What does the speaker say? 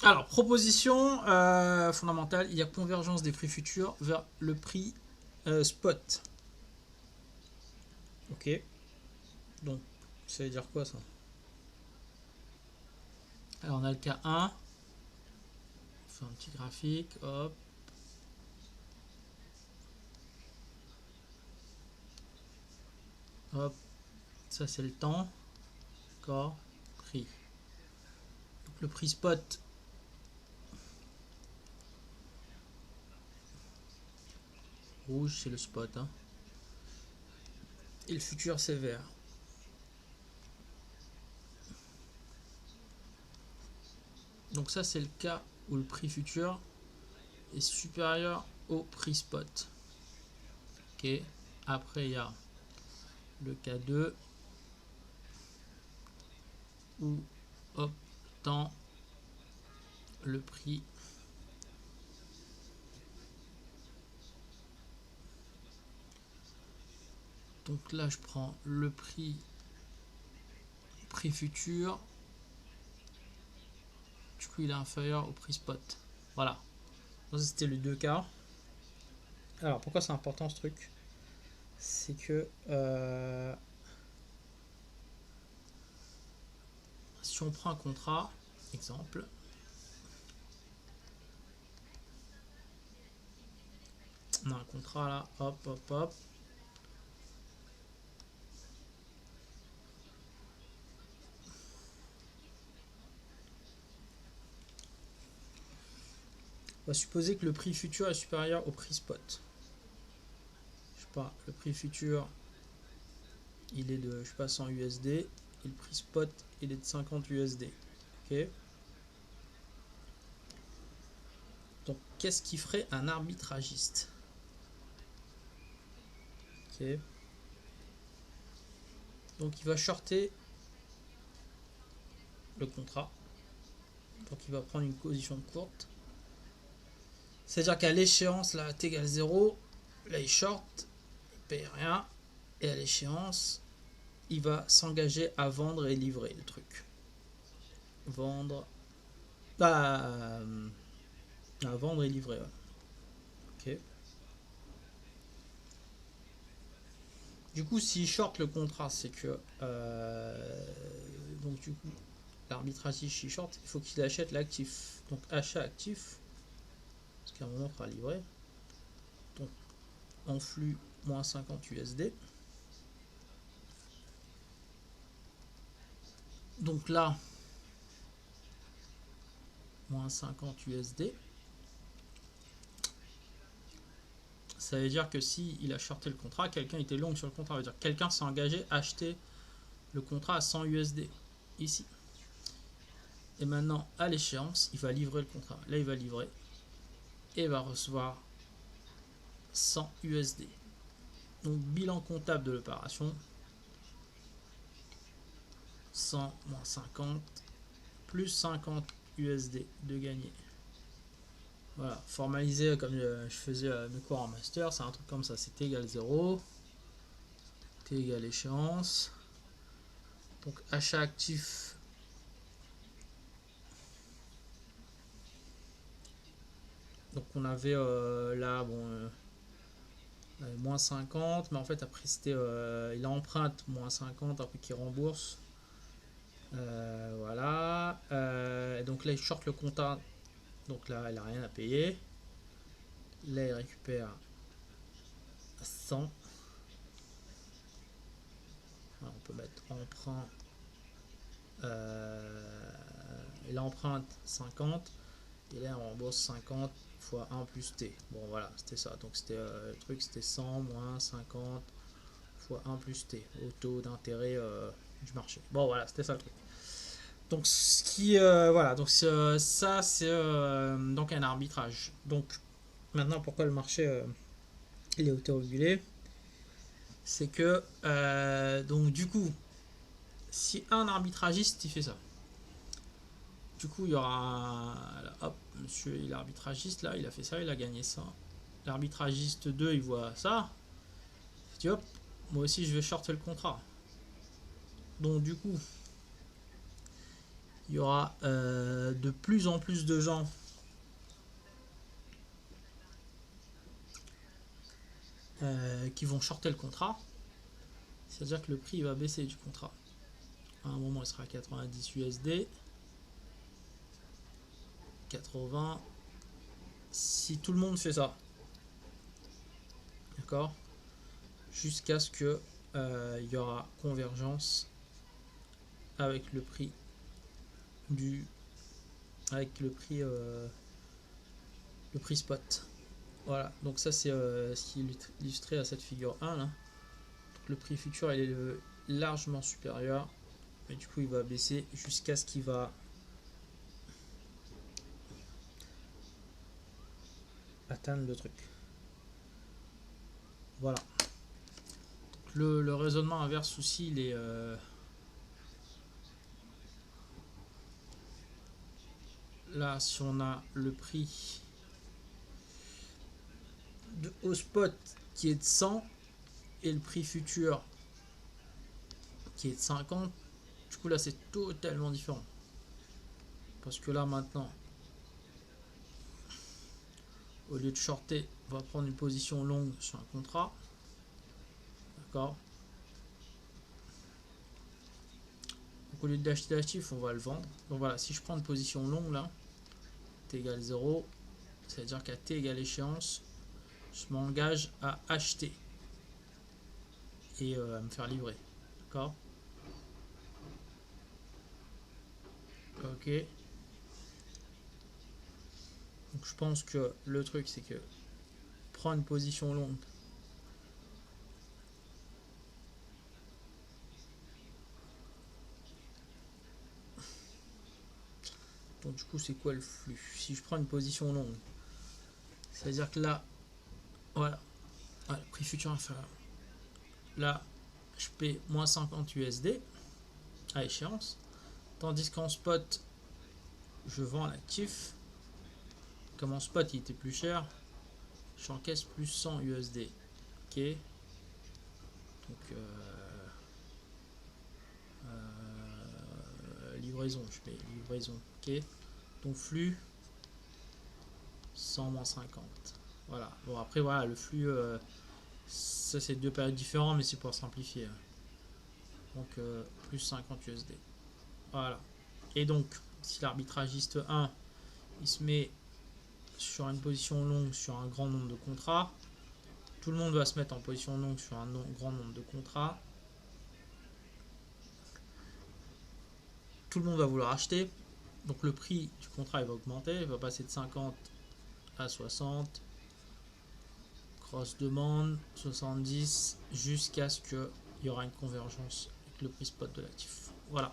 Alors, proposition fondamentale, il y a convergence des prix futurs vers le prix spot. Ok. Donc, ça veut dire quoi ça? Alors, on a le cas 1. On fait un petit graphique. Hop. Hop. Ça, c'est le temps. D'accord. Prix. Donc, le prix spot. Rouge, c'est le spot. Hein. Et le futur, c'est vert. Donc, ça, c'est le cas où le prix futur est supérieur au prix spot. Ok. Après, il y a le cas 2 où, hop, temps, le prix. Donc là, je prends le prix futur. Du coup, il est inférieur au prix spot. Voilà. Donc, c'était les deux cas. Alors, pourquoi c'est important ce truc? C'est que si on prend un contrat, exemple, on a un contrat là, hop, hop, hop. On va supposer que le prix futur est supérieur au prix spot. Je sais pas, le prix futur, il est de, je sais pas, 100 USD. Et le prix spot, il est de 50 USD. Ok. Donc, qu'est-ce qui ferait un arbitragiste? Ok. Donc, il va shorter le contrat. Donc, il va prendre une position courte. C'est-à-dire qu'à l'échéance, là, t égale 0, là, il short, il paye rien. Et à l'échéance, il va s'engager à vendre et livrer le truc. Vendre. Bah, à vendre et livrer. Ouais. Ok. Du coup, s'il short le contrat, c'est que. Donc, du coup, l'arbitragiste, s'il short, il faut qu'il achète l'actif. Donc, achat actif. Parce qu'à un moment, il fera livrer. Donc, en flux, moins 50 USD. Donc là, moins 50 USD. Ça veut dire que si il a shorté le contrat, quelqu'un était long sur le contrat. Ça veut dire que quelqu'un s'est engagé à acheter le contrat à 100 USD. Ici. Et maintenant, à l'échéance, il va livrer le contrat. Là, il va livrer. Et va recevoir 100 USD. Donc, bilan comptable de l'opération. 100 moins 50 plus 50 USD de gagné. Voilà, formalisé comme je faisais mes cours en master, c'est un truc comme ça, c'est T égale 0, T égale échéance. Donc achat actif, donc on avait là, bon, moins 50, mais en fait après c'était, il emprunte moins 50, après qu'il rembourse. Voilà, donc là il short le compta, donc là il a rien à payer. Là il récupère 100. Alors, on peut mettre emprunt. Il emprunte 50 et là on rembourse 50 fois 1 plus t. Bon voilà, c'était ça. Donc c'était le truc, c'était 100 moins 50 fois 1 plus t au taux d'intérêt du marché. Bon voilà, c'était ça le truc. Donc ce qui voilà, donc ça c'est donc un arbitrage. Donc maintenant pourquoi le marché il est autorégulé, c'est que donc du coup si un arbitragiste il fait ça, du coup, il y aura. Hop, monsieur, il est arbitragiste là, il a fait ça, il a gagné ça. L'arbitragiste 2, il voit ça. Il dit hop, moi aussi je vais shorter le contrat. Donc, du coup, il y aura de plus en plus de gens qui vont shorter le contrat. C'est-à-dire que le prix va baisser du contrat. À un moment, il sera à 90 USD. 80. Si tout le monde fait ça, d'accord, jusqu'à ce que il y aura convergence avec le prix le prix spot. Voilà, donc ça c'est ce qui est illustré à cette figure 1 là. Donc le prix futur il est largement supérieur, et du coup il va baisser jusqu'à ce qu'il va atteindre le truc. Voilà. Le raisonnement inverse aussi, il est là, si on a le prix au spot qui est de 100 et le prix futur qui est de 50, du coup là c'est totalement différent. Parce que là maintenant, au lieu de shorter, on va prendre une position longue sur un contrat. D'accord. Donc au lieu d'acheter l'actif, on va le vendre. Donc voilà, si je prends une position longue là, t égale 0, c'est à dire qu'à t égale échéance, je m'engage à acheter et à me faire livrer. D'accord. Ok. Donc je pense que le truc c'est que prendre une position longue, donc du coup c'est quoi le flux? Si je prends une position longue, c'est à dire que là, voilà, le prix futur inférieur, là je paie moins 50 USD à échéance, tandis qu'en spot je vends l'actif. Comme en spot il était plus cher, j'encaisse plus 100 USD. Ok. Donc livraison, je paye livraison. Ok. Donc flux 100 moins 50. Voilà. Bon après voilà le flux, ça c'est deux périodes différentes, mais c'est pour simplifier. Donc plus 50 USD. Voilà. Et donc si l'arbitragiste 1 il se met sur une position longue sur un grand nombre de contrats, tout le monde va se mettre en position longue sur un grand nombre de contrats. Tout le monde va vouloir acheter. Donc le prix du contrat il va augmenter. Il va passer de 50 à 60. Cross demande 70 jusqu'à ce qu'il y aura une convergence avec le prix spot de l'actif. Voilà.